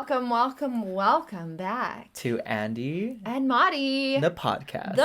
welcome back to Andy and Madi, the podcast.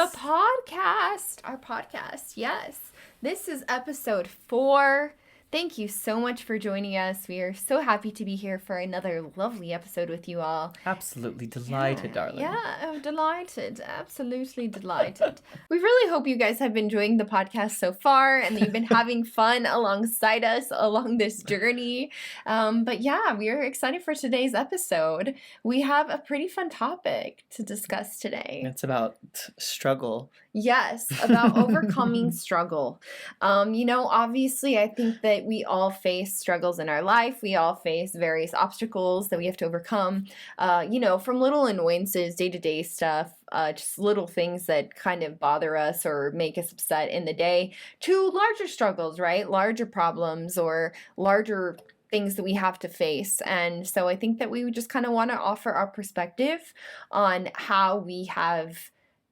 Our podcast. Yes, this is episode 4. Thank you so much for joining us. We are so happy to be here for another lovely episode with you all. Absolutely delighted, darling. Yeah, I'm delighted. Absolutely delighted. We really hope you guys have been enjoying the podcast so far and you've been having fun alongside us along this journey. But yeah, we are excited for today's episode. We have a pretty fun topic to discuss today. It's about struggle. Yes, about overcoming struggle. Obviously, I think that we all face struggles in our life. We all face various obstacles that we have to overcome, from little annoyances, day-to-day stuff, just little things that kind of bother us or make us upset in the day, to larger struggles, right? Larger problems or larger things that we have to face. And so I think that we would just kind of want to offer our perspective on how we have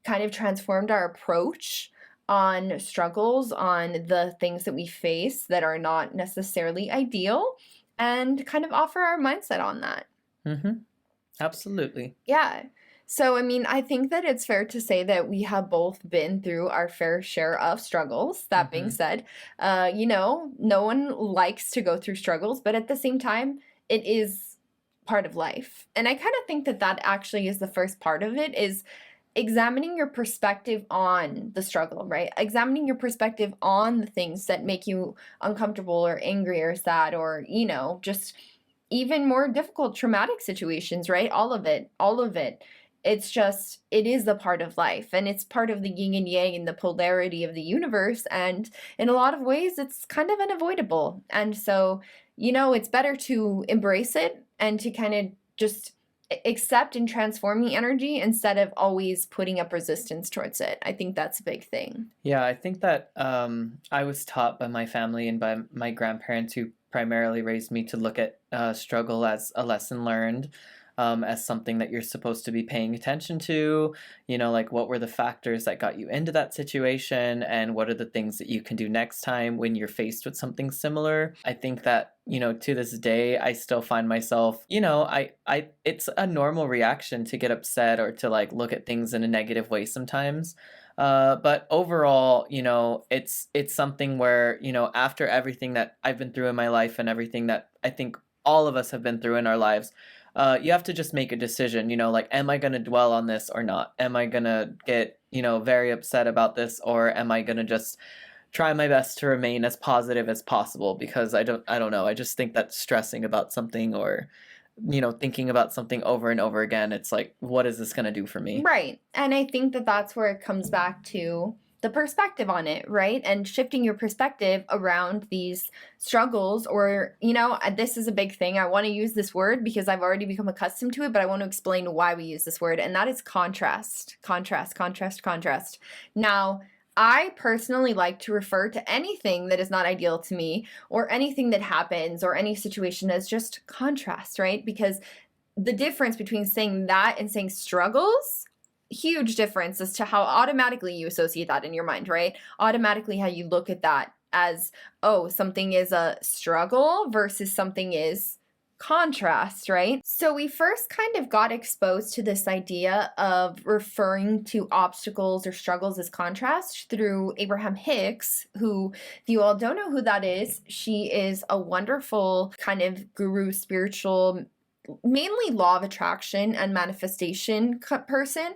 kind of transformed our approach on struggles, on the things that we face that are not necessarily ideal, and kind of offer our mindset on that. Mm-hmm. Absolutely. Yeah. So, I think that it's fair to say that we have both been through our fair share of struggles. That being said, no one likes to go through struggles, but at the same time, it is part of life. And I kind of think that that actually is the first part of it, is examining your perspective on the struggle, right? Examining your perspective on the things that make you uncomfortable or angry or sad or, just even more difficult, traumatic situations, right? All of it. It is a part of life, and it's part of the yin and yang and the polarity of the universe. And in a lot of ways, it's kind of unavoidable. And so, it's better to embrace it and to kind of just accept and transform the energy instead of always putting up resistance towards it. I think that's a big thing. Yeah, I think that I was taught by my family and by my grandparents, who primarily raised me, to look at struggle as a lesson learned, as something that you're supposed to be paying attention to, like what were the factors that got you into that situation and what are the things that you can do next time when you're faced with something similar. I think that, to this day, I still find myself, it's a normal reaction to get upset or to like look at things in a negative way sometimes. But overall, it's something where, after everything that I've been through in my life and everything that I think all of us have been through in our lives, you have to just make a decision, like, am I going to dwell on this or not? Am I going to get, very upset about this, or am I going to just try my best to remain as positive as possible? Because I don't know. I just think that stressing about something or, thinking about something over and over again, it's like, what is this going to do for me? Right. And I think that that's where it comes back to the perspective on it, right? And shifting your perspective around these struggles, or, this is a big thing. I want to use this word because I've already become accustomed to it, but I want to explain why we use this word, and that is contrast. Contrast. Now, I personally like to refer to anything that is not ideal to me or anything that happens or any situation as just contrast, right? Because the difference between saying that and saying struggles, huge difference as to how automatically you associate that in your mind, right? Automatically how you look at that as, oh, something is a struggle versus something is contrast, right? So we first kind of got exposed to this idea of referring to obstacles or struggles as contrast through Abraham Hicks, who, if you all don't know who that is, she is a wonderful kind of guru, spiritual, mainly law of attraction and manifestation person.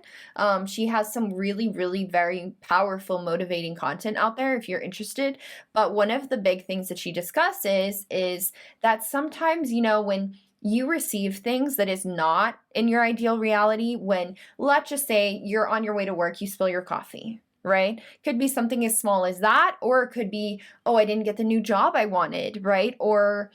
She has some really, really very powerful, motivating content out there if you're interested. But one of the big things that she discusses is that sometimes, when you receive things that is not in your ideal reality, when, let's just say, you're on your way to work, you spill your coffee, right? Could be something as small as that, or it could be, oh, I didn't get the new job I wanted, right? Or,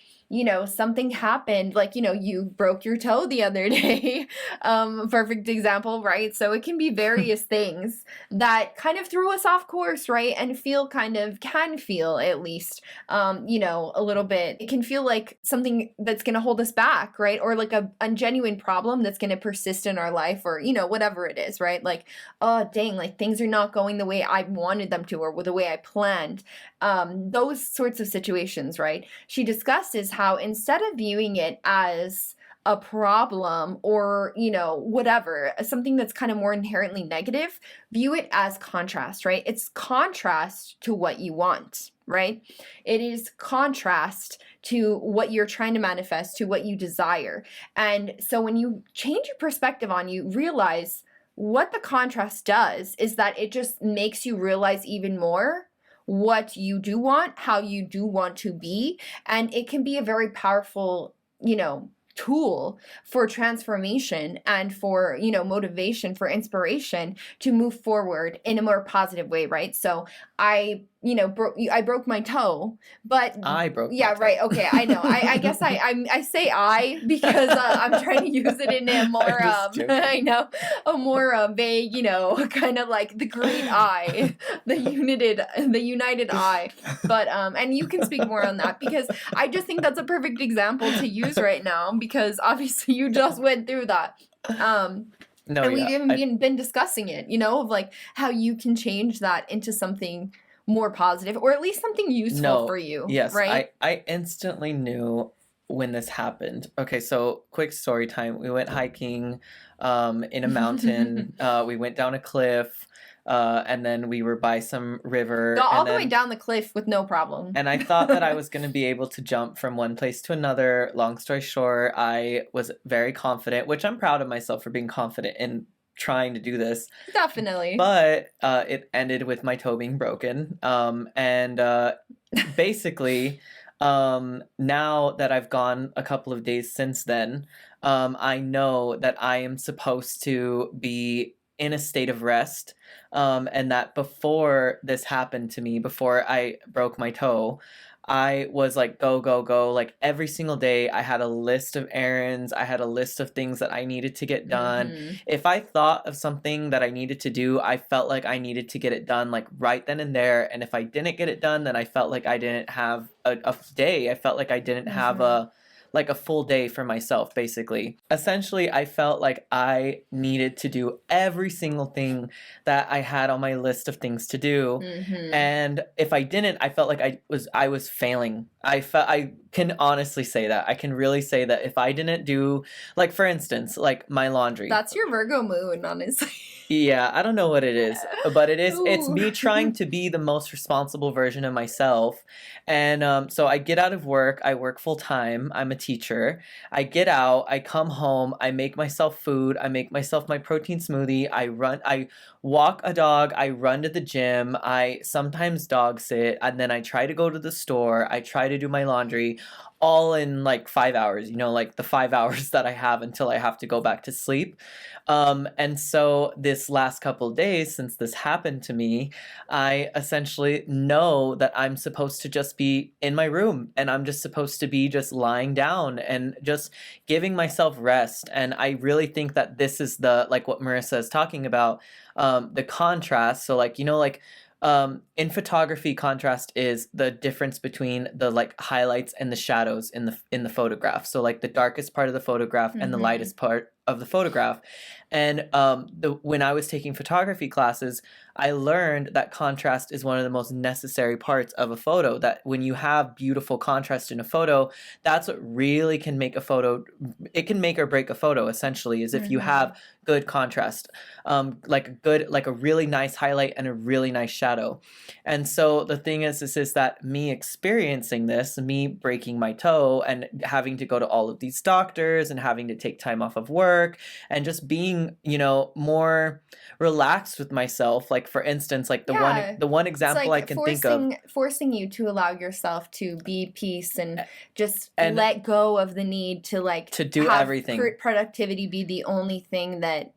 something happened, like, you broke your toe the other day. Perfect example, right? So it can be various things that kind of threw us off course, right? And can feel at least, a little bit, it can feel like something that's going to hold us back, right? Or like a genuine problem that's going to persist in our life, or, whatever it is, right? Like, oh, dang, like things are not going the way I wanted them to, or the way I planned. Those sorts of situations, right? She discusses how instead of viewing it as a problem or, whatever, something that's kind of more inherently negative, view it as contrast, right? It's contrast to what you want, right? It is contrast to what you're trying to manifest, to what you desire. And so when you change your perspective on, you realize what the contrast does is that it just makes you realize even more what you do want, how you do want to be, and it can be a very powerful, tool for transformation and for, motivation, for inspiration to move forward in a more positive way, right? So I broke my toe, but I broke my yeah, toe. right. Okay, I know. I guess I say I because I'm trying to use it in a more I'm just joking. I know, a more vague, kind of like the great I, the united I. But and you can speak more on that because I just think that's a perfect example to use right now because obviously you just went through that. No, And we've yeah. even been discussing it, of like how you can change that into something more positive or at least something useful for No, you, yes, right? I instantly knew when this happened. Okay, so quick story time. We went hiking in a mountain. We went down a cliff, and then we were by some river, Go all and the way then down the cliff with no problem. and I thought that I was going to be able to jump from one place to another. Long story short, I was very confident, which I'm proud of myself for being confident in trying to do this. Definitely. But it ended with my toe being broken. And basically, now that I've gone a couple of days since then, I know that I am supposed to be in a state of rest. And that before this happened to me, before I broke my toe, I was like, go, go, go. Like every single day, I had a list of errands. I had a list of things that I needed to get done. Mm-hmm. If I thought of something that I needed to do, I felt like I needed to get it done like right then and there. And if I didn't get it done, then I felt like I didn't have a day. I felt like I didn't have Mm-hmm. a full day for myself, basically. Essentially, I felt like I needed to do every single thing that I had on my list of things to do. Mm-hmm. And if I didn't, I felt like I was failing. I can honestly say that. I can really say that if I didn't do, like, for instance, like my laundry. That's your Virgo moon, honestly. Yeah, I don't know what it is, but it's Ooh. me trying to be the most responsible version of myself. And so I get out of work, I work full time, I'm a teacher. I get out, I come home, I make myself food, I make myself my protein smoothie, I walk a dog, I run to the gym, I sometimes dog sit, and then I try to go to the store, I try to do my laundry, all in like 5 hours, like the 5 hours that I have until I have to go back to sleep. And so this last couple of days since this happened to me, I essentially know that I'm supposed to just be in my room and I'm just supposed to be just lying down and just giving myself rest. And I really think that this is the, like what Marissa is talking about, the contrast. So like, in photography, contrast is the difference between the like highlights and the shadows in the photograph. So like the darkest part of the photograph and the Mm-hmm. lightest part of the photograph. And when I was taking photography classes, I learned that contrast is one of the most necessary parts of a photo. That when you have beautiful contrast in a photo, that's what really can make a photo. It can make or break a photo. Essentially, is if you Mm-hmm. have good contrast, like a really nice highlight and a really nice shadow. And so the thing is that me experiencing this, me breaking my toe and having to go to all of these doctors and having to take time off of work and just being, more relaxed with myself. Like for instance, like the one Yeah. the one It's example I like can think of. forcing you to allow yourself to be peace and just And let go of the need to like to do have everything. productivity be the only thing that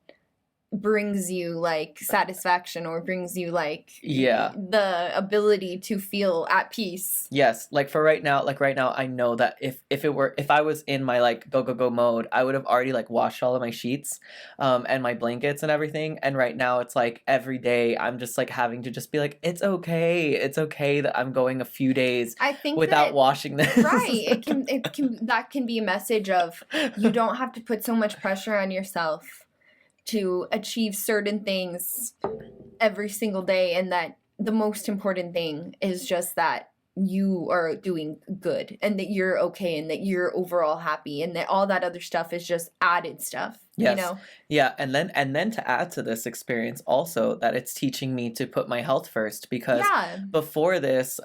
brings you like satisfaction or brings you like Yeah. the ability to feel at peace. Yes, like for right now, I know that if I was in my like go go go mode, I would have already like washed all of my sheets, and my blankets and everything. And right now, it's like every day I'm just like having to just be like, it's okay that I'm going a few days I think without that washing this. right, it can that can be a message of you don't have to put so much pressure on yourself to achieve certain things every single day and that the most important thing is just that you are doing good and that you're okay and that you're overall happy and that all that other stuff is just added stuff, you Yes. know? Yeah, and then to add to this experience also that it's teaching me to put my health first because Yeah, before this,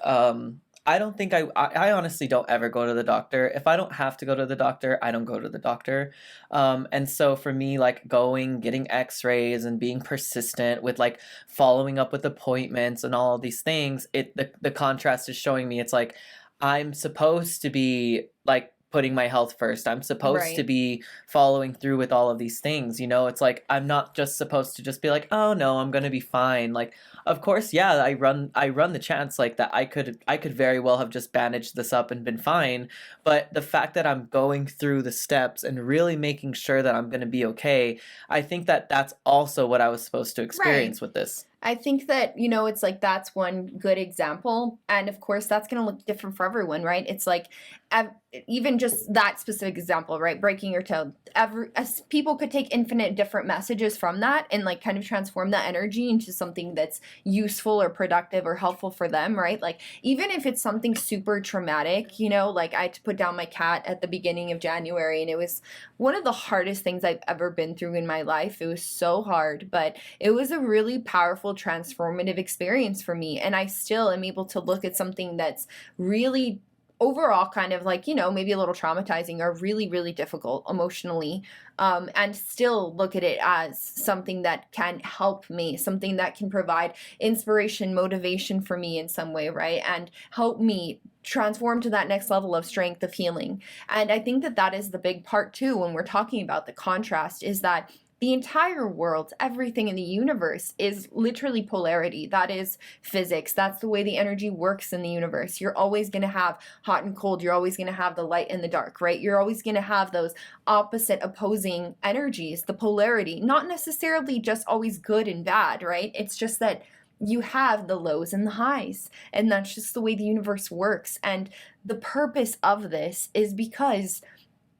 I don't think I honestly don't ever go to the doctor. If I don't have to go to the doctor, I don't go to the doctor. And so for me, like going, getting x-rays and being persistent with like following up with appointments and all of these things, the contrast is showing me it's like I'm supposed to be like putting my health first. I'm supposed to right. be following through with all of these things. It's like I'm not just supposed to just be like, "Oh no, I'm going to be fine." Like, of course, yeah, I run the chance like that I could very well have just bandaged this up and been fine, but the fact that I'm going through the steps and really making sure that I'm going to be okay, I think that that's also what I was supposed to Right. experience with this. I think that, it's like that's one good example. And of course, that's going to look different for everyone, right? It's like, ev- even just that specific example, right? Breaking your toe. As people could take infinite different messages from that and like kind of transform that energy into something that's useful or productive or helpful for them, right? Like, even if it's something super traumatic, like I had to put down my cat at the beginning of January, and it was one of the hardest things I've ever been through in my life. It was so hard, but it was a really powerful, transformative experience for me. And I still am able to look at something that's really overall kind of like, maybe a little traumatizing or really, really difficult emotionally, and still look at it as something that can help me, something that can provide inspiration, motivation for me in some way, right? And help me transform to that next level of strength, of healing. And I think that that is the big part too when we're talking about the contrast, is that the entire world, everything in the universe is literally polarity. That is physics. That's the way the energy works in the universe. You're always going to have hot and cold. You're always going to have the light and the dark, right? You're always going to have those opposite opposing energies, the polarity, not necessarily just always good and bad, right? It's just that you have the lows and the highs, and that's just the way the universe works. And the purpose of this is because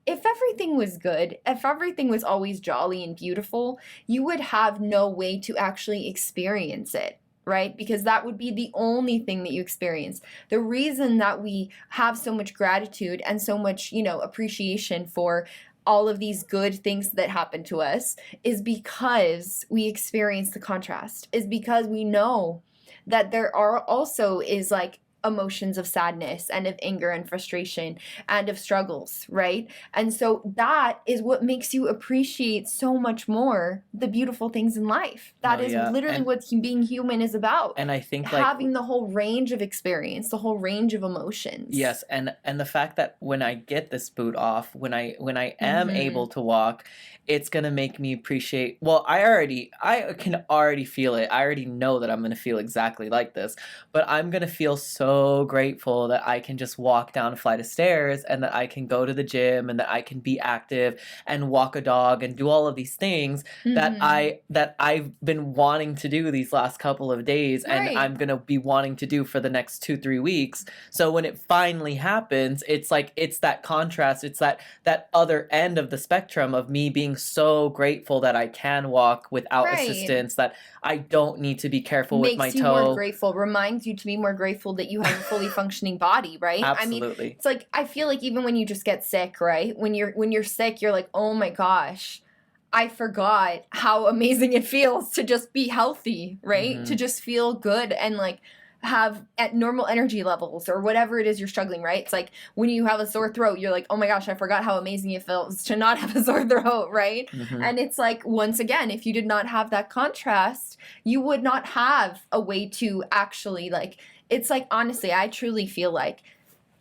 if everything was good, if everything was always jolly and beautiful, you would have no way to actually experience it, right? Because that would be the only thing that you experience. The reason that we have so much gratitude and so much, appreciation for all of these good things that happen to us is because we experience the contrast, is because we know that there are also is like emotions of sadness and of anger and frustration and of struggles, right? And so that is what makes you appreciate so much more the beautiful things in life. That No, is yeah. literally what being human is about. And I think like Having the whole range of experience, the whole range of emotions. yes, and the fact that when I get this boot off, when I am able Mhm. to walk, it's gonna make me appreciate. Well, I can already feel it. I already know that I'm gonna feel exactly like this, but I'm gonna feel so grateful that I can just walk down a flight of stairs and that I can go to the gym and that I can be active and walk a dog and do all of these things that Mhm. I've been wanting to do these last couple of days and Right. I'm gonna be wanting to do for the next 2-3 weeks. So when it finally happens, it's like it's that contrast, it's that other end of the spectrum of me being so grateful that I can walk without Right. assistance, that I don't need to be careful with my Makes you more toe. grateful, reminds you to be more grateful that you have a fully functioning body, right? I mean, Absolutely. it's like I feel like even when you just get sick, right? When you're sick, you're like, "Oh my gosh, I forgot how amazing it feels to just be healthy," right? To Hmm. just feel good and like have at normal energy levels or whatever it is you're struggling, right? It's like when you have a sore throat, you're like, "Oh my gosh, I forgot how amazing it feels to not have a sore throat," right? Hmm. And it's like once again, if you did not have that contrast, you would not have a way to actually like it's like honestly, I truly feel like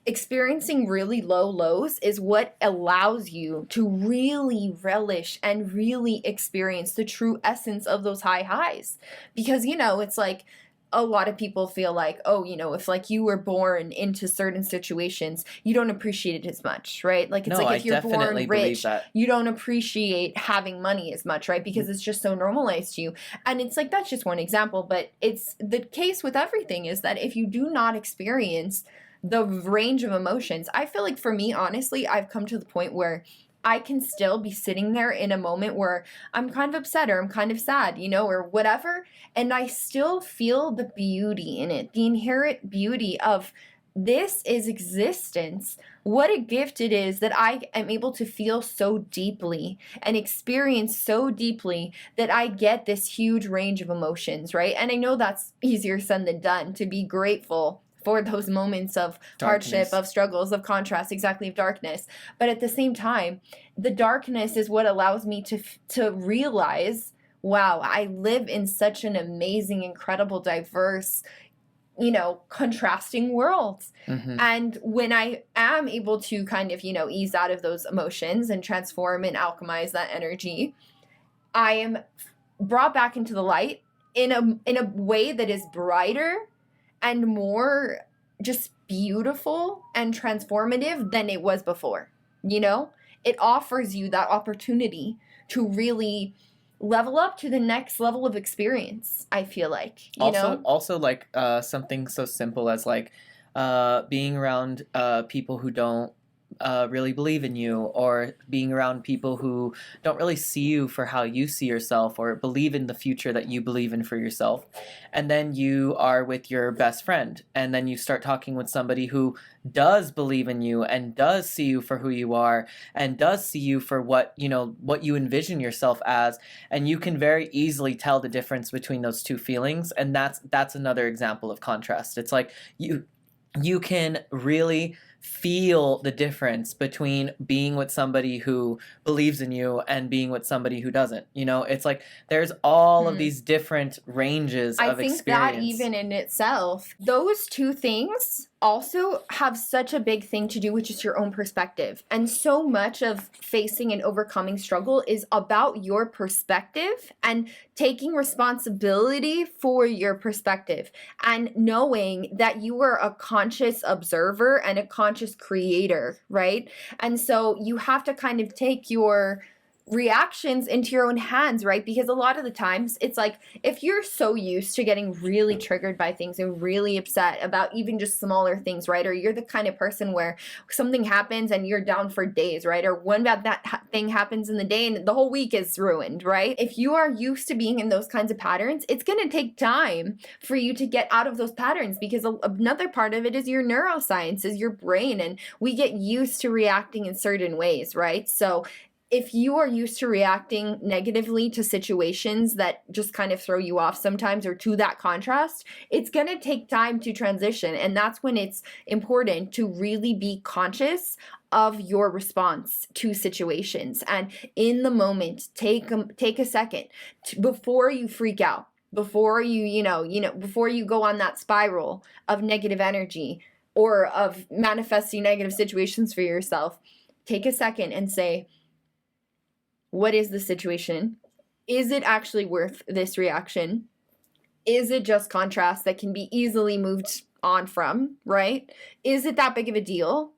experiencing really low lows is what allows you to really relish and really experience the true essence of those high highs. Because, it's like a lot of people feel like, oh, if like you were born into certain situations, you don't appreciate it as much, right? Like it's No, like I if you're definitely born believe rich, that. you don't appreciate having money as much, right? Because it's just so normalized to you. And it's like that's just one example, but it's the case with everything is that if you do not experience the range of emotions. I feel like for me, honestly, I've come to the point where I can still be sitting there in a moment where I'm kind of upset or I'm kind of sad, or whatever, and I still feel the beauty in it, the inherent beauty of this is existence. What a gift it is that I am able to feel so deeply and experience so deeply that I get this huge range of emotions, right? And I know that's easier said than done, to be grateful for those moments of hardship, Darkness. of struggles, of contrast, exactly, of darkness. But at the same time, the darkness is what allows me to realize, wow, I live in such an amazing, incredible, diverse, contrasting worlds. Mm-hmm. And when I am able to kind of, ease out of those emotions and transform and alchemize that energy, I am brought back into the light in a way that is brighter and more just beautiful and transformative than it was before. It offers you that opportunity to really level up to the next level of experience, I feel like, Also like something so simple as like being around people who don't really believe in you, or being around people who don't really see you for how you see yourself or believe in the future that you believe in for yourself. And then you are with your best friend, and then you start talking with somebody who does believe in you and does see you for who you are and does see you for what you envision yourself as, and you can very easily tell the difference between those two feelings. And that's another example of contrast. It's like you can really feel the difference between being with somebody who believes in you and being with somebody who doesn't. It's like there's all of these different ranges I of think experience. that even in itself, those two things also have such a big thing to do with just your own perspective. And so much of facing and overcoming struggle is about your perspective and taking responsibility for your perspective and knowing that you are a conscious observer and a conscious creator, right? And so you have to kind of take your reactions into your own hands, right? Because a lot of the times it's like, if you're so used to getting really triggered by things and really upset about even just smaller things, right? Or you're the kind of person where something happens and you're down for days, right? Or one bad thing happens in the day and the whole week is ruined, right? If you are used to being in those kinds of patterns, it's going to take time for you to get out of those patterns, because another part of it is your neuroscience, is your brain, and we get used to reacting in certain ways, right? So if you are used to reacting negatively to situations that just kind of throw you off sometimes, or to that contrast, it's going to take time to transition. And that's when it's important to really be conscious of your response to situations. And in the moment, take a second before you freak out, before before you go on that spiral of negative energy or of manifesting negative situations for yourself. Take a second and say, what is the situation? Is it actually worth this reaction? Is it just contrast that can be easily moved on from, right? Is it that big of a deal?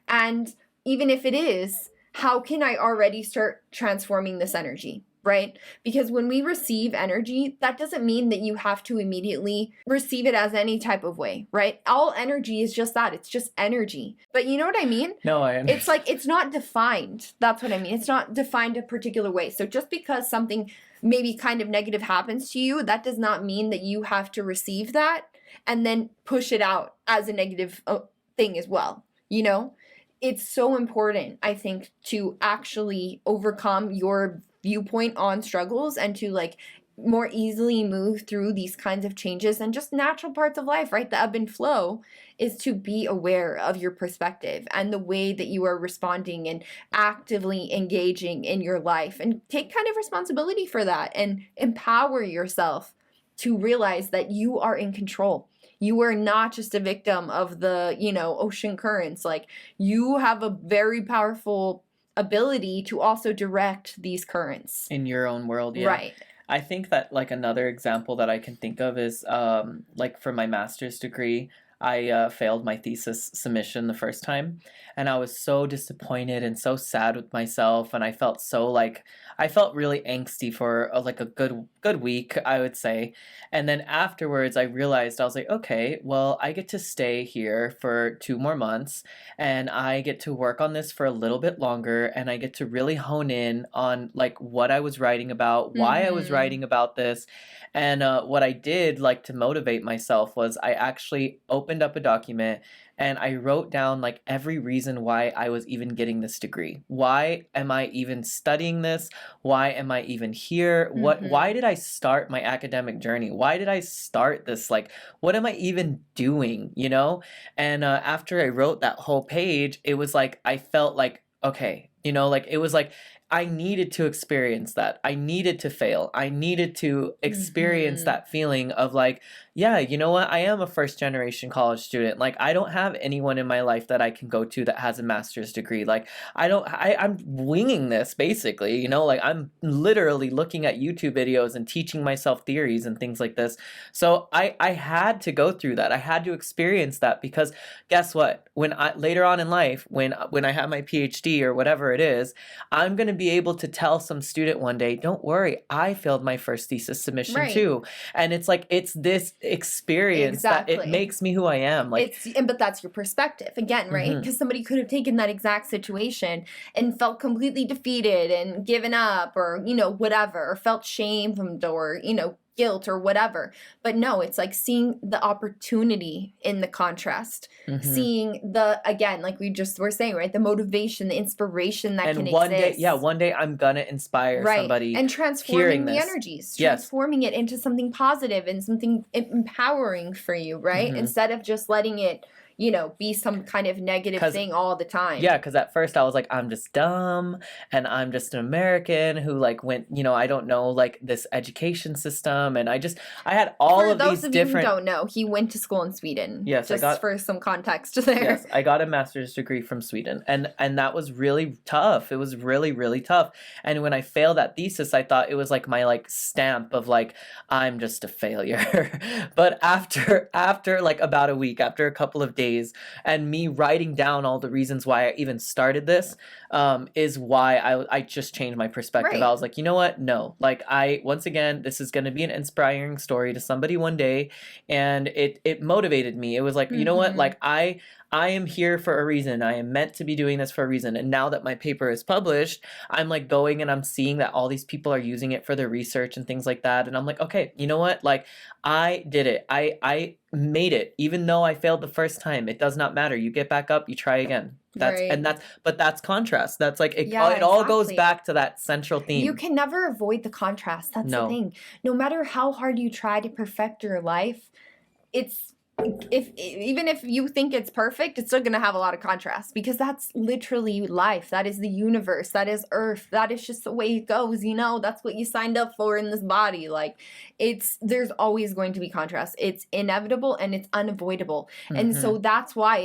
And even if it is, how can I already start transforming this energy, right? Because when we receive energy, that doesn't mean that you have to immediately receive it as any type of way, right? All energy is just that. It's just energy. But you know what I mean? No, I understand. It's like, it's not defined. That's what I mean. It's not defined a particular way. So just because something maybe kind of negative happens to you, that does not mean that you have to receive that and then push it out as a negative thing as well, It's so important, I think, to actually overcome your viewpoint on struggles and to more easily move through these kinds of changes and just natural parts of life, right? The ebb and flow is to be aware of your perspective and the way that you are responding and actively engaging in your life, and take kind of responsibility for that and empower yourself to realize that you are in control. You are not just a victim of the, ocean currents. You have a very powerful ability to also direct these currents in your own world. Yeah. Right. I think that another example that I can think of is for my master's degree, I failed my thesis submission the first time, and I was so disappointed and so sad with myself, and I felt really angsty for a good week, I would say. And then afterwards I realized, I was like, okay, well, I get to stay here for 2 more months, and I get to work on this for a little bit longer, and I get to really hone in on what I was writing about, why I was writing about this. And what I did to motivate myself was I actually opened opened up a document and I wrote down like every reason why I was even getting this degree. Why am I even studying this? Why am I even here? Why Mm-hmm. did I start my academic journey? Why did I start this? Like, what am I even doing, you know? And after I wrote that whole page, it was like I felt like, okay, you know, like it was like I needed to experience that. I needed to fail. I needed to experience Mm-hmm. that feeling of like, yeah, you know what? I am a first generation college student. Like, I don't have anyone in my life that I can go to that has a master's degree. Like, I'm winging this basically, you know, like I'm literally looking at YouTube videos and teaching myself theories and things like this. So I had to go through that. I had to experience that because guess what? When I later on in life, when I have my PhD or whatever it is, I'm going to be able to tell some student one day, don't worry, I failed my first thesis submission Right. too. And it's like, it's this experience that it Exactly. makes me who I am. Like, But that's your perspective again, right? mhm. Because somebody could have taken that exact situation and felt completely defeated and given up, or whatever, or felt shamed, or guilt or whatever. But no, it's like seeing the opportunity in the contrast, Mhm. seeing the, again, like we just were saying, right, the motivation, the inspiration that can And exist. one day I'm gonna inspire Right. somebody And hearing transforming the this. energies, Yes. transforming it into something positive and something empowering for you, right? Mhm. Instead of just letting it, be some kind of negative 'Cause thing all the yeah, time. because at first I was like, I'm just dumb and I'm just an American who like went, you know, I don't know like this education system and I had all For of those these of you who different. don't know, he went to school in Sweden, Yes, I just got for some context there. Yes, I got a master's degree from Sweden, and that was really tough. It was really, really tough. And when I failed that thesis, I thought it was like my like stamp of like I'm just a failure. But after like about a week, after a couple of days, and me writing down all the reasons why I even started this, is why I just changed my perspective. I Right. was like, you know what? No, like I once again, this is going to be an inspiring story to somebody one day, and it motivated me. It was like, you know what? Mm-hmm. Like I am here for a reason. I am meant to be doing this for a reason. And now that my paper is published, I'm like going and I'm seeing that all these people are using it for their research and things like that. And I'm like, okay, you know what? Like I did it. I made it. Even though I failed the first time, it does not matter. You get back up, you try again. Right. But that's contrast. That's like Yeah, it all goes exactly. back to that central You theme. can never avoid the contrast. That's the No. thing. No matter how hard you try to perfect your life, it's if even if you think it's perfect, it's still going to have a lot of contrast, because that's literally life. That is the universe. That is earth. That is just the way it goes, that's what you signed up for in this body. Like, there's always going to be contrast. It's inevitable and it's unavoidable. And so Mhm. that's why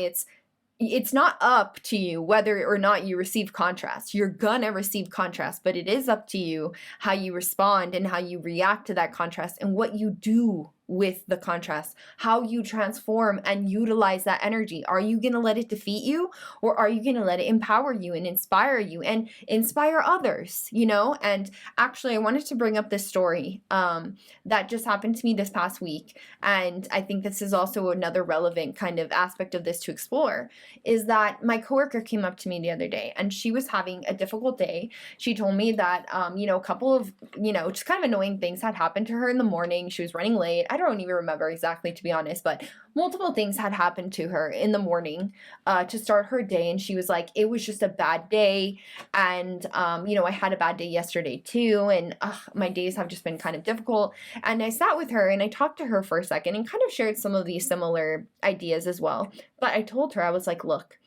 it's not up to you whether or not you receive contrast. You're gonna receive contrast, but it is up to you how you respond and how you react to that contrast and what you do with the contrast, how you transform and utilize that energy. Are you gonna let it defeat you, or are you gonna let it empower you and inspire others? And actually, I wanted to bring up this story that just happened to me this past week, and I think this is also another relevant kind of aspect of this to explore, is that my coworker came up to me the other day and she was having a difficult day. She told me that, a couple of, just kind of annoying things had happened to her in the morning. She was running late. I don't even remember exactly, to be honest, but multiple things had happened to her in the morning to start her day. And she was like, it was just a bad day. And, I had a bad day yesterday too. And my days have just been kind of difficult. And I sat with her and I talked to her for a second and kind of shared some of these similar ideas as well. But I told her, I was like, look,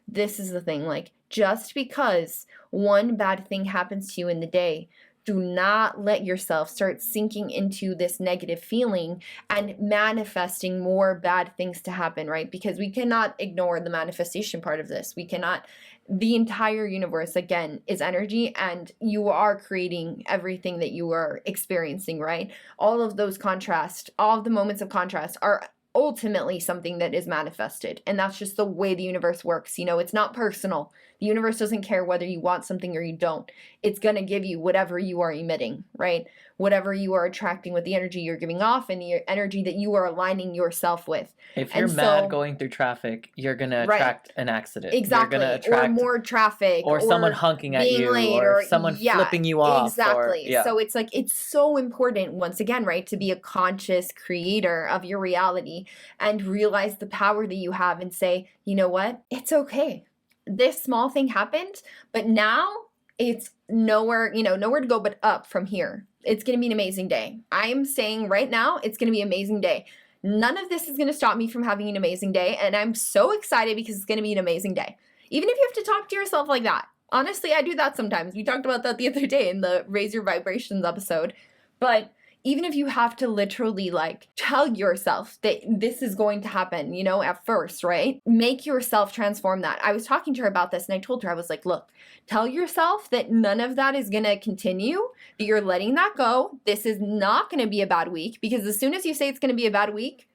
this is the thing. Like, just because one bad thing happens to you in the day, do not let yourself start sinking into this negative feeling and manifesting more bad things to happen, right? Because we cannot ignore the manifestation part of this. We cannot, the entire universe, again, is energy, and you are creating everything that you are experiencing, right? All of those contrasts, all of the moments of contrast are ultimately something that is manifested, and that's just the way the universe works. It's not personal. The universe doesn't care whether you want something or you don't. It's going to give you whatever you are emitting, right? Whatever you are attracting with the energy you're giving off and the energy that you are aligning yourself with. If you're And mad so, going through traffic, you're gonna right, attract an accident. You're gonna exactly. Or attract more traffic or someone or honking at being you late or or, someone yeah, flipping you off or exactly. yeah. So it's like, it's so important, once again, right, to be a conscious creator of your reality and realize the power that you have and say, you know what? It's okay. This small thing happened, but now it's nowhere, nowhere to go but up from here. It's going to be an amazing day. I am saying right now, it's going to be an amazing day. None of this is going to stop me from having an amazing day. And I'm so excited because it's going to be an amazing day. Even if you have to talk to yourself like that. Honestly, I do that sometimes. We talked about that the other day in the Raise Your Vibrations episode. But even if you have to literally like tell yourself that this is going to happen, at first, right? Make yourself transform that. I was talking to her about this and I told her, I was like, look, tell yourself that none of that is going to continue, that you're letting that go. This is not going to be a bad week, because as soon as you say it's going to be a bad week,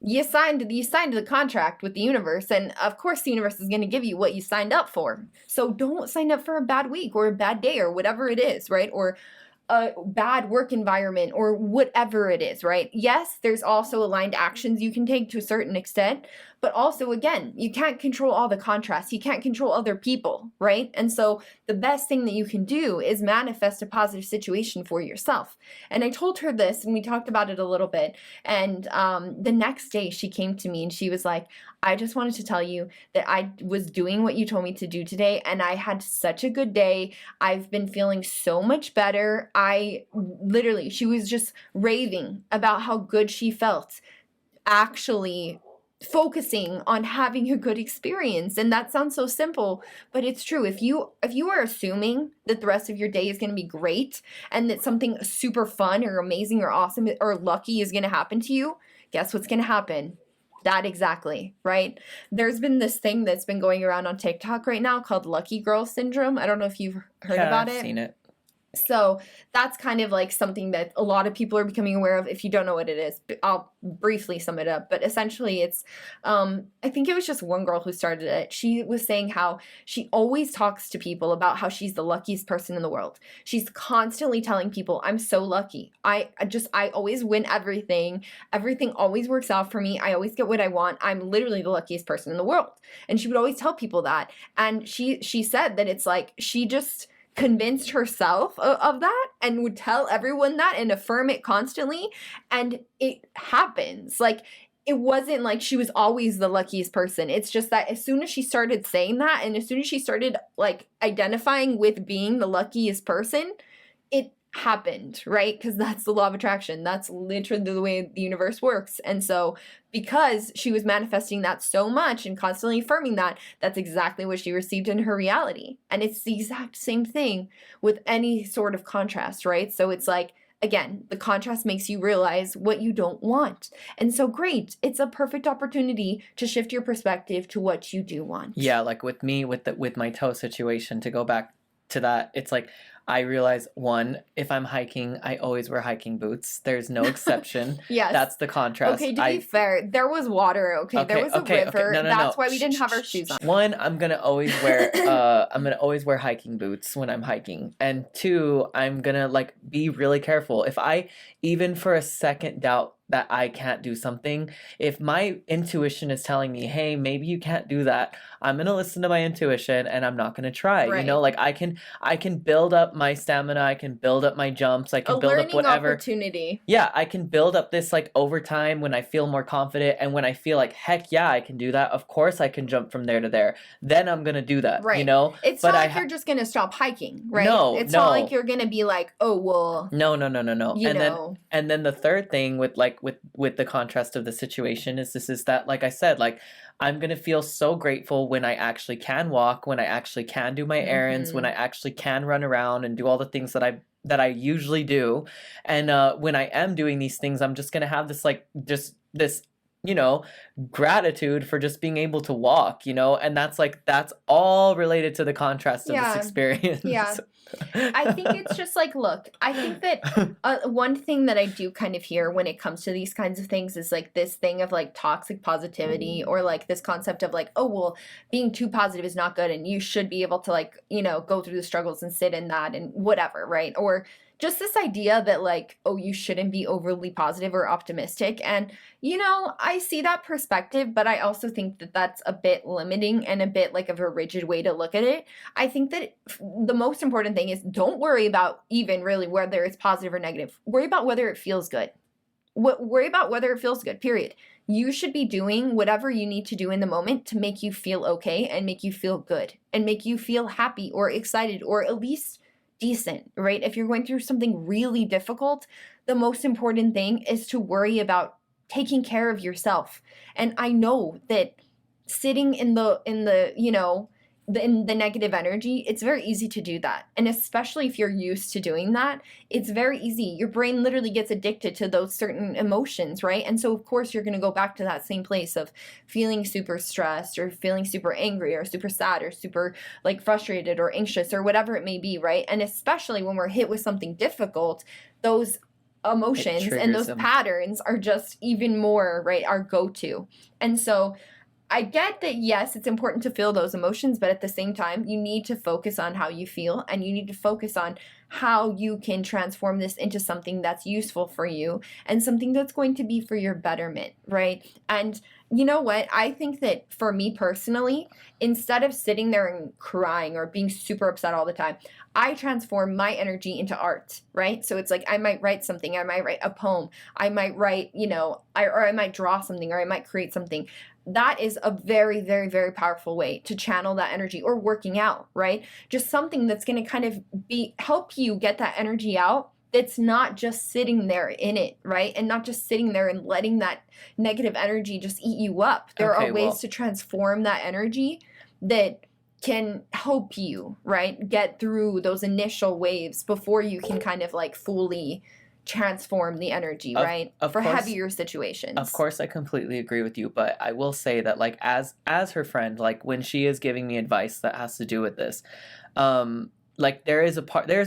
you signed the contract with the universe, and of course the universe is going to give you what you signed up for. So don't sign up for a bad week or a bad day or whatever it is, right? Or a bad work environment or whatever it is, right? Yes, there's also aligned actions you can take to a certain extent, but also, again, you can't control all the contrasts. You can't control other people, right? And so the best thing that you can do is manifest a positive situation for yourself. And I told her this and we talked about it a little bit. And the next day she came to me and she was like, I just wanted to tell you that I was doing what you told me to do today and I had such a good day. I've been feeling so much better. She was just raving about how good she felt, actually focusing on having a good experience. And that sounds so simple, but it's true. If you are assuming that the rest of your day is going to be great and that something super fun or amazing or awesome or lucky is going to happen to you, guess what's going to happen? That exactly, right? There's been this thing that's been going around on TikTok right now called Lucky Girl Syndrome. I don't know if you've heard about I've it. Seen it. So that's kind of like something that a lot of people are becoming aware of. If you don't know what it is, I'll briefly sum it up. But essentially it's, I think it was just one girl who started it. She was saying how she always talks to people about how she's the luckiest person in the world. She's constantly telling people, I'm so lucky. I always win everything. Everything always works out for me. I always get what I want. I'm literally the luckiest person in the world. And she would always tell people that. And she said that it's like, she just convinced herself of that and would tell everyone that and affirm it constantly, and it happens. Like, it wasn't like she was always the luckiest person. It's just that as soon as she started saying that and as soon as she started like identifying with being the luckiest person, it happened, right? Because that's the law of attraction. That's literally the way the universe works. And so because she was manifesting that so much and constantly affirming that, that's exactly what she received in her reality. And it's the exact same thing with any sort of contrast, right? So it's like, again, the contrast makes you realize what you don't want. And so great, it's a perfect opportunity to shift your perspective to what you do want. Yeah, like with me with my toe situation, to go back to that, it's like I realize, one, if I'm hiking, I always wear hiking boots. There's no exception. Yes. That's the contrast. Okay, to be fair, there was water, okay? There was a river. No, That's why we didn't have our shoes on. One, I'm gonna always wear hiking boots when I'm hiking. And two, I'm gonna like be really careful. If I even for a second doubt that I can't do something, if my intuition is telling me, hey, maybe you can't do that, I'm gonna listen to my intuition and I'm not gonna try. Right. You know, like I can build up my stamina, I can build up my jumps, I can build up whatever opportunity. Yeah, I can build up this like over time when I feel more confident and when I feel like, heck yeah, I can do that. Of course I can jump from there to there. Then I'm gonna do that. Right. You know? It's not like you're just gonna stop hiking, right? No, it's no. not like you're gonna be like, oh well. No. You know. And then the third thing with the contrast of the situation is that, like I said, like I'm gonna feel so grateful when I actually can walk, when I actually can do my errands, when I actually can run around and do all the things that I usually do. And when I am doing these things, I'm just gonna have this like just this, you know, gratitude for just being able to walk, you know? And that's all related to the contrast of this Yeah. Yeah. experience. I think it's just like, look, I think that one thing that I do kind of hear when it comes to these kinds of things is like this thing of like toxic positivity, or like this concept of like, oh, well, being too positive is not good and you should be able to like, you know, go through the struggles and sit in that and whatever, right? Or just this idea that like, oh, you shouldn't be overly positive or optimistic. And, you know, I see that perspective, but I also think that that's a bit limiting and a bit like of a rigid way to look at it. I think that the most important thing is don't worry about even really whether it's positive or negative. Worry about whether it feels good. Worry about whether it feels good, period. You should be doing whatever you need to do in the moment to make you feel okay and make you feel good and make you feel happy or excited or at least decent, right? If you're going through something really difficult, the most important thing is to worry about taking care of yourself. And I know that sitting in the you know, in the negative energy, it's very easy to do that. And especially if you're used to doing that, it's very easy. Your brain literally gets addicted to those certain emotions, right? And so of course you're going to go back to that same place of feeling super stressed or feeling super angry or super sad or super like frustrated or anxious or whatever it may be, right? And especially when we're hit with something difficult, those emotions and those patterns are just even more, right, our go-to. And so I get that, yes, it's important to feel those emotions, but at the same time, you need to focus on how you feel and you need to focus on how you can transform this into something that's useful for you and something that's going to be for your betterment, right? And you know what? I think that for me personally, instead of sitting there and crying or being super upset all the time, I transform my energy into art, right? So it's like I might write something, I might write a poem, I might write, you know, or I might draw something, or I might create something. That is a very, very, very powerful way to channel that energy, or working out, right? Just something that's going to kind of help you get that energy out. That's not just sitting there in it, right? And not just sitting there and letting that negative energy just eat you up. There are ways to transform that energy that can help you, right? Get through those initial waves before you can kind of like fully transform the energy, right? For heavier situations. Of course, I completely agree with you, but I will say that like as her friend, like when she is giving me advice that has to do with this, like there's a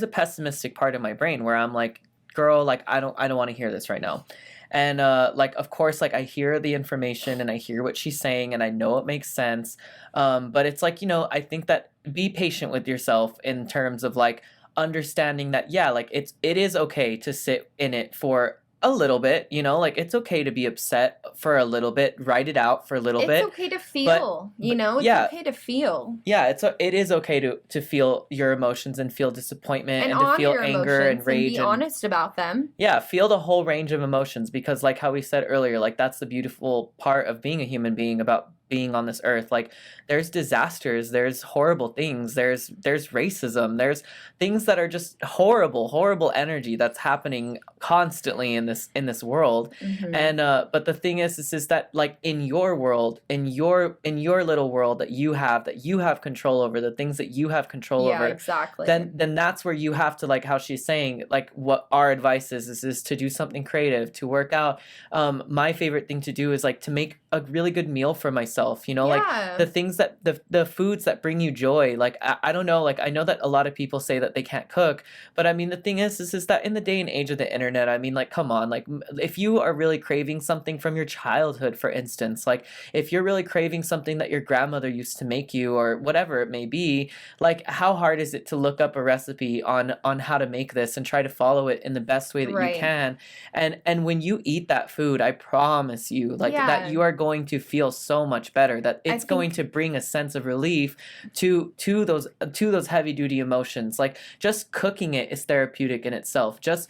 pessimistic part of my brain where I'm like, girl, like I don't want to hear this right now. And like of course, like I hear the information and I hear what she's saying and I know it makes sense. But it's like, you know, I think that be patient with yourself in terms of like understanding that, yeah, like it is okay to sit in it for a little bit, you know, like it's okay to be upset for a little bit, write it out for a little bit. It's okay to feel, you know, it's okay to feel. Yeah, it is okay to feel your emotions and feel disappointment and to feel anger and rage and be honest about them. Yeah, feel the whole range of emotions, because like how we said earlier, like that's the beautiful part of being a human being, about being on this earth. Like there's disasters, there's horrible things, there's racism, there's things that are just horrible energy that's happening constantly in this world. Mm-hmm. And but the thing is that like in your world, in your little world that you have control over, the things that you have control over, exactly, then that's where you have to, like how she's saying, like what our advice is to do something creative, to work out. My favorite thing to do is like to make a really good meal for myself, you know, like the things that the foods that bring you joy. Like I don't know, like I know that a lot of people say that they can't cook, but I mean the thing is that in the day and age of the internet, I mean, like come on, like if you are really craving something from your childhood, for instance, like if you're really craving something that your grandmother used to make you or whatever it may be, like how hard is it to look up a recipe on how to make this and try to follow it in the best way that you can, and when you eat that food, I promise you, like that you are going to feel so much better, that it's going to bring a sense of relief to those heavy duty emotions. Like just cooking it is therapeutic in itself. Just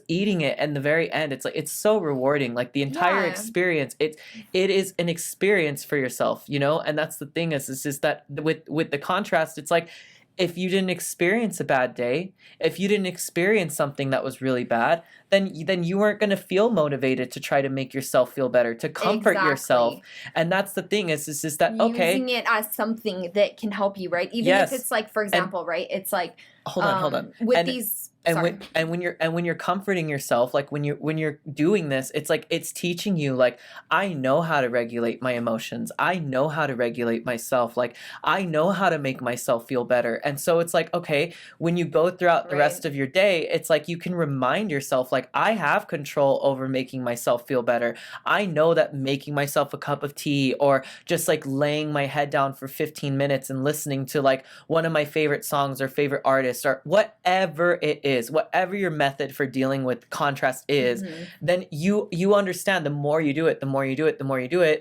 eating it, and the very end, it's like it's so rewarding. Like the entire experience, it is an experience for yourself, you know. And that's the thing is that with the contrast, it's like if you didn't experience a bad day, if you didn't experience something that was really bad, then you weren't going to feel motivated to try to make yourself feel better, to comfort yourself. And that's the thing is that, okay, using it as something that can help you, right? Even if it's like, for example, right? It's like, Hold on. With these, sorry. When you're comforting yourself, like when you're doing this, it's like it's teaching you, like, I know how to regulate my emotions. I know how to regulate myself. Like, I know how to make myself feel better. And so it's like, okay, when you go throughout the rest Right. of your day, it's like you can remind yourself, like, I have control over making myself feel better. I know that making myself a cup of tea, or just like laying my head down for 15 minutes and listening to like one of my favorite songs or favorite artists, or whatever it is, whatever your method for dealing with contrast is, Mm-hmm. then you understand, the more you do it,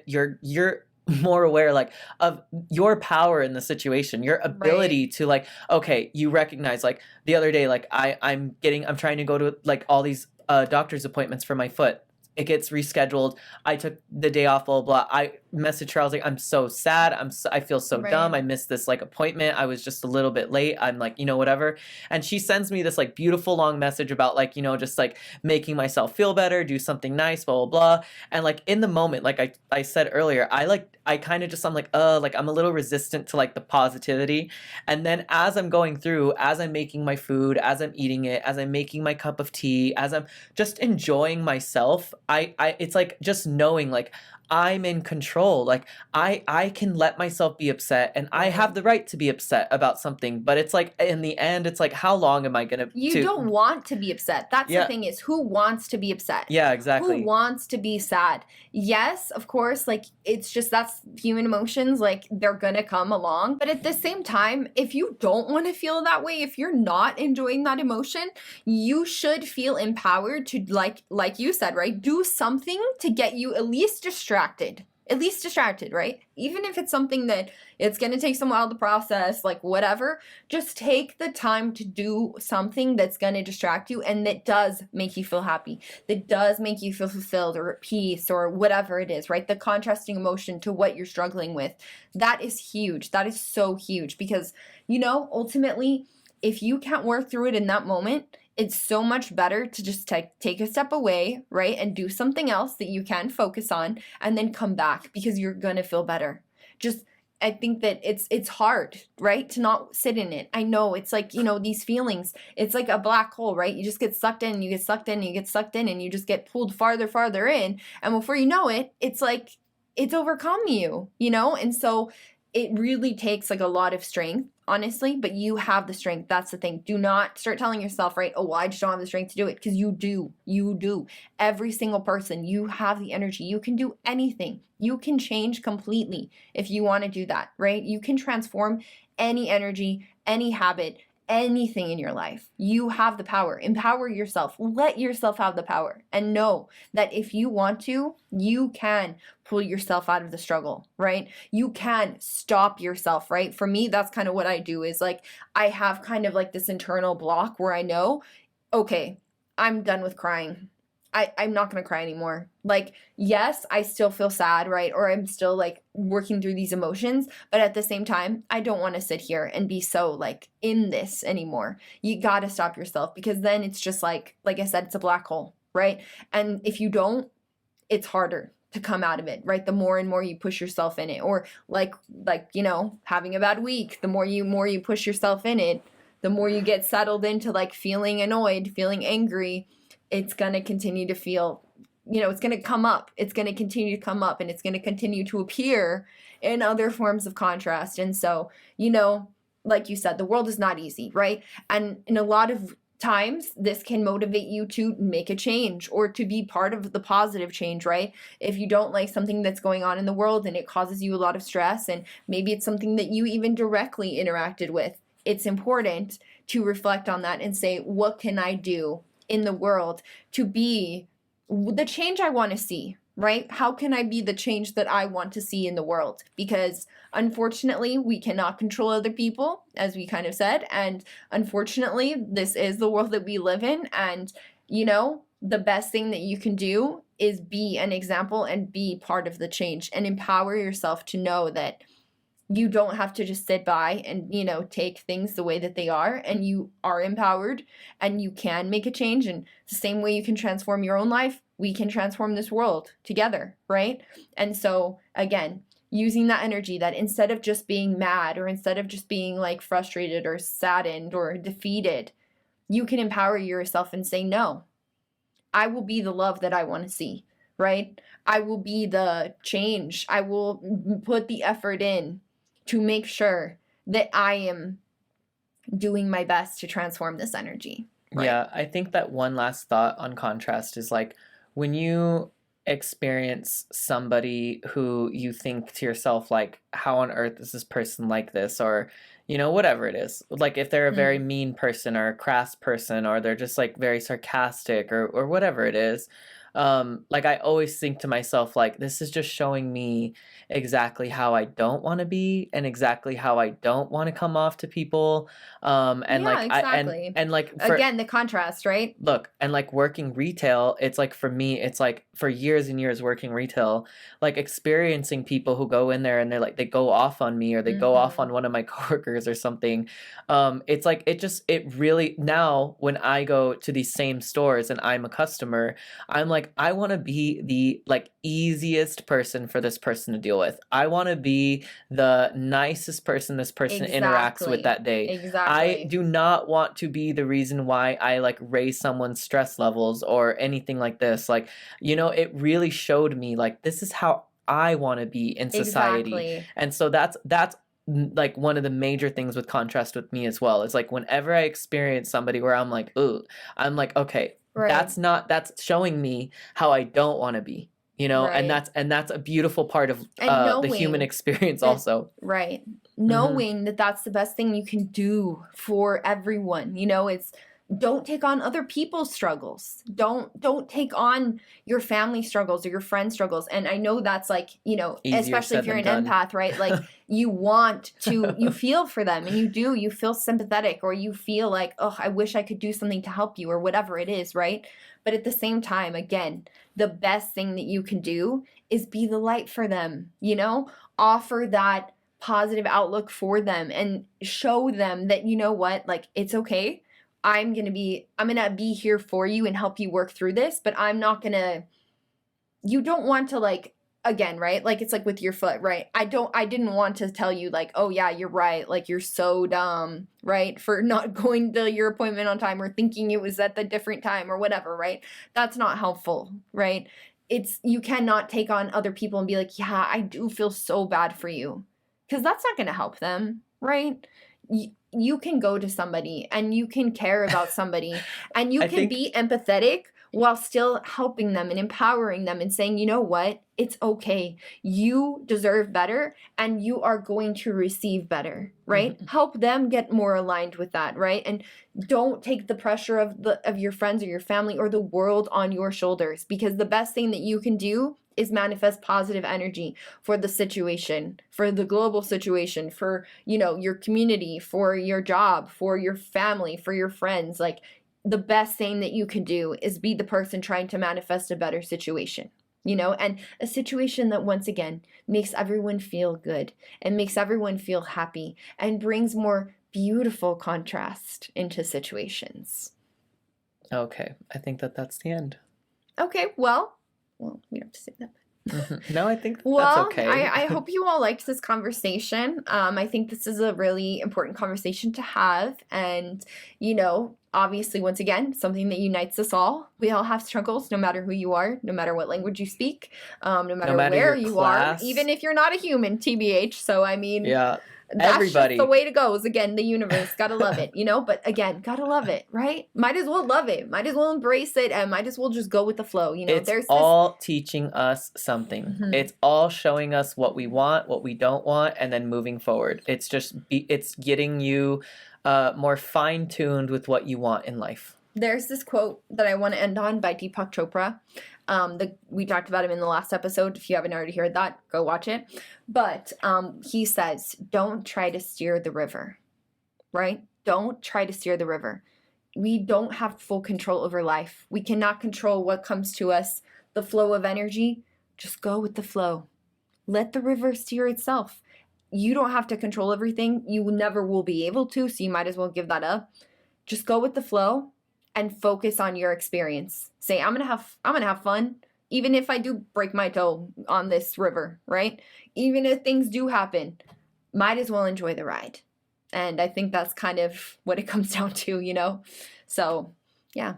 you're more aware, like, of your power in the situation, your Right. ability to, like, okay, you recognize, like, the other day, like, I'm trying to go to like all these doctor's appointments for my foot. It gets rescheduled. I took the day off, blah, blah, blah. I messaged her. I was like, I'm so sad. I feel so dumb. Right. I missed this like appointment. I was just a little bit late. I'm like, whatever. And she sends me this like beautiful long message about, like, just like making myself feel better, do something nice, blah, blah, blah. And like in the moment, like I said earlier, I kind of just, I'm like I'm a little resistant to like the positivity. And then as I'm going through, as I'm making my food, as I'm eating it, as I'm making my cup of tea, as I'm just enjoying myself, I it's like just knowing, like, I'm in control. Like, I can let myself be upset, and I Right. have the right to be upset about something. But it's like, in the end, it's like, how long am I gonna You to don't want to be upset. That's the Yeah, thing, is who wants to be upset? yeah, Who exactly. wants to be sad? Yes, of course, like, it's just, that's human emotions, like, they're gonna come along. But at the same time, if you don't want to feel that way, if you're not enjoying that emotion, you should feel empowered to, like you said, right? Do something to get you at least distracted. At least distracted, right? Even if it's something that it's going to take some while to process, like whatever, just take the time to do something that's going to distract you and that does make you feel happy, that does make you feel fulfilled or at peace or whatever it is, right? The contrasting emotion to what you're struggling with. That is huge. That is so huge because, ultimately, if you can't work through it in that moment, it's so much better to just take a step away, right? And do something else that you can focus on and then come back because you're going to feel better. Just, I think that it's hard, right? To not sit in it. I know it's like, these feelings, it's like a black hole, right? You just get sucked in, you get sucked in, you get sucked in, and you just get pulled farther in. And before you know it, it's like it's overcome you, And so it really takes like a lot of strength, honestly, but you have the strength. That's the thing. Do not start telling yourself, right? Oh, well, I just don't have the strength to do it, because you do. You do. Every single person, you have the energy. You can do anything. You can change completely if you want to do that, right? You can transform any energy, any habit, anything in your life. You have the power. Empower yourself. Let yourself have the power. And know that if you want to, you can pull yourself out of the struggle, right? You can stop yourself, right? For me, that's kind of what I do, is like I have kind of like this internal block where I know, okay, I'm done with crying. I'm not going to cry anymore. Like, yes, I still feel sad, right? Or I'm still like working through these emotions. But at the same time, I don't want to sit here and be so like in this anymore. You got to stop yourself, because then it's just like I said, it's a black hole, right? And if you don't, it's harder to come out of it, right? The more and more you push yourself in it, or like having a bad week, the more you push yourself in it, the more you get settled into like feeling annoyed, feeling angry, it's going to continue to feel, it's going to come up. It's going to continue to come up, and it's going to continue to appear in other forms of contrast. And so, like you said, the world is not easy, right? And in a lot of times, this can motivate you to make a change or to be part of the positive change, right? If you don't like something that's going on in the world and it causes you a lot of stress, and maybe it's something that you even directly interacted with, it's important to reflect on that and say, what can I do in the world to be the change I want to see, right? How can I be the change that I want to see in the world? Because unfortunately, we cannot control other people, as we kind of said. And unfortunately, this is the world that we live in. And, the best thing that you can do is be an example and be part of the change, and empower yourself to know that you don't have to just sit by and, take things the way that they are, and you are empowered and you can make a change. And the same way you can transform your own life, we can transform this world together, right? And so, again, using that energy, that instead of just being mad or instead of just being like frustrated or saddened or defeated, you can empower yourself and say, no, I will be the love that I want to see, right? I will be the change. I will put the effort in to make sure that I am doing my best to transform this energy, right? Yeah, I think that one last thought on contrast is like when you experience somebody who you think to yourself, like, how on earth is this person like this? Or, whatever it is. Like if they're a very Mm. mean person or a crass person, or they're just like very sarcastic or whatever it is. Like I always think to myself, like, this is just showing me exactly how I don't want to be and exactly how I don't want to come off to people. And Yeah, like I exactly. and like for Again, the contrast, right? look, and like working retail, it's like for me, it's like for years and years working retail, like experiencing people who go in there and they go off on me or they go off Mm-hmm. on one of my coworkers or something. It's like it really now when I go to these same stores and I'm a customer, I'm like, I want to be the like easiest person for this person to deal with. I want to be the nicest person this person interacts with Exactly. that day. I Exactly. do not want to be the reason why I like raise someone's stress levels or anything like this. Like, it really showed me like this is how I want to be in society. Exactly. And so that's like one of the major things with contrast with me as well. Is like whenever I experience somebody where I'm like, ooh, I'm like, okay, Right. that's showing me how I don't want to be. And Right. that's a beautiful part of And the human knowing experience that, also. right, Hmm. knowing that that's the best thing you can do for everyone, it's don't take on other people's struggles. Don't take on your family struggles or your friends struggles. And I know that's like, Easier especially if said you're than an done. empath, right? Like you feel for them and you feel sympathetic or you feel like, oh, I wish I could do something to help you or whatever it is, right? But at the same time, again, the best thing that you can do is be the light for them, offer that positive outlook for them and show them that, you know what, like it's okay. I'm going to be here for you and help you work through this, but I'm not going to you don't want to like again, right? Like it's like with your foot, right? I didn't want to tell you like, "Oh yeah, you're right. Like you're so dumb, right? For not going to your appointment on time or thinking it was at the different time or whatever, right? That's not helpful, right? It's you cannot take on other people and be like, "Yeah, I do feel so bad for you." Cuz that's not going to help them, right? You can go to somebody and you can care about somebody and you I can think be empathetic while still helping them and empowering them and saying, you know what, it's okay. You deserve better and you are going to receive better, right? mhm. Help them get more aligned with that, right? And don't take the pressure of your friends or your family or the world on your shoulders because the best thing that you can do is manifest positive energy for the situation, for the global situation, for, your community, for your job, for your family, for your friends. Like the best thing that you can do is be the person trying to manifest a better situation, and a situation that once again makes everyone feel good and makes everyone feel happy and brings more beautiful contrast into situations. Okay, I think that's the end. Okay, well, we don't have to say that. No, I think that's Well, okay. I hope you all liked this conversation. I think this is a really important conversation to have. And, obviously, once again, something that unites us all. We all have struggles, no matter who you are, no matter what language you speak, no No matter matter where your you are, class, even if you're not a human, TBH. So, I mean, yeah, that's just the everybody. way to go. Is again, the universe. Gotta love it, But again, gotta love it, right? Might as well love it. Might as well embrace it, and might as well just go with the flow. It's There's this. all teaching us something. Mhm. It's all showing us what we want, what we don't want, and then moving forward. It's getting you more fine-tuned with what you want in life. There's this quote that I want to end on by Deepak Chopra. We talked about him in the last episode. If you haven't already heard that, go watch it. But he says, "Don't try to steer the river." Right? Don't try to steer the river. We don't have full control over life. We cannot control what comes to us, the flow of energy. Just go with the flow. Let the river steer itself. You don't have to control everything. You never will be able to, so you might as well give that up. Just go with the flow and focus on your experience. Say, I'm gonna have fun. even if I do break my toe on this river, right? Even if things do happen, might as well enjoy the ride. And I think that's kind of what it comes down to, you know? So, yeah.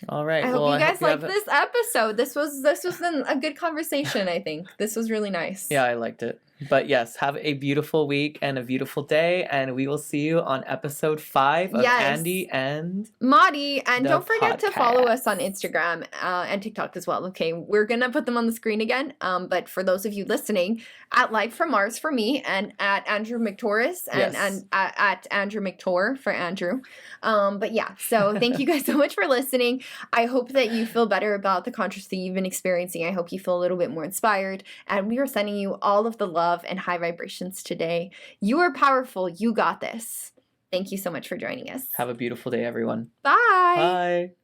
All right. I hope Well, you I guys hope you liked have. this episode. This was a good conversation, I think. This was really nice. Yeah, I liked it. But yes, have a beautiful week and a beautiful day, and we will see you on episode 5 of Yes. Andy and Maudie, and the don't forget to follow us on podcast. Instagram and TikTok as well. Okay, we're gonna put them on the screen again. But for those of you listening, at Life from Mars for me, and at Andrew McTorris, and Yes. at Andrew McTor for Andrew. But yeah, so thank you guys so much for listening. I hope that you feel better about the consciously you've been experiencing. I hope you feel a little bit more inspired. And we are sending you all of the love and high vibrations today. You are powerful. You got this. Thank you so much for joining us. Have a beautiful day, everyone. Bye. Bye.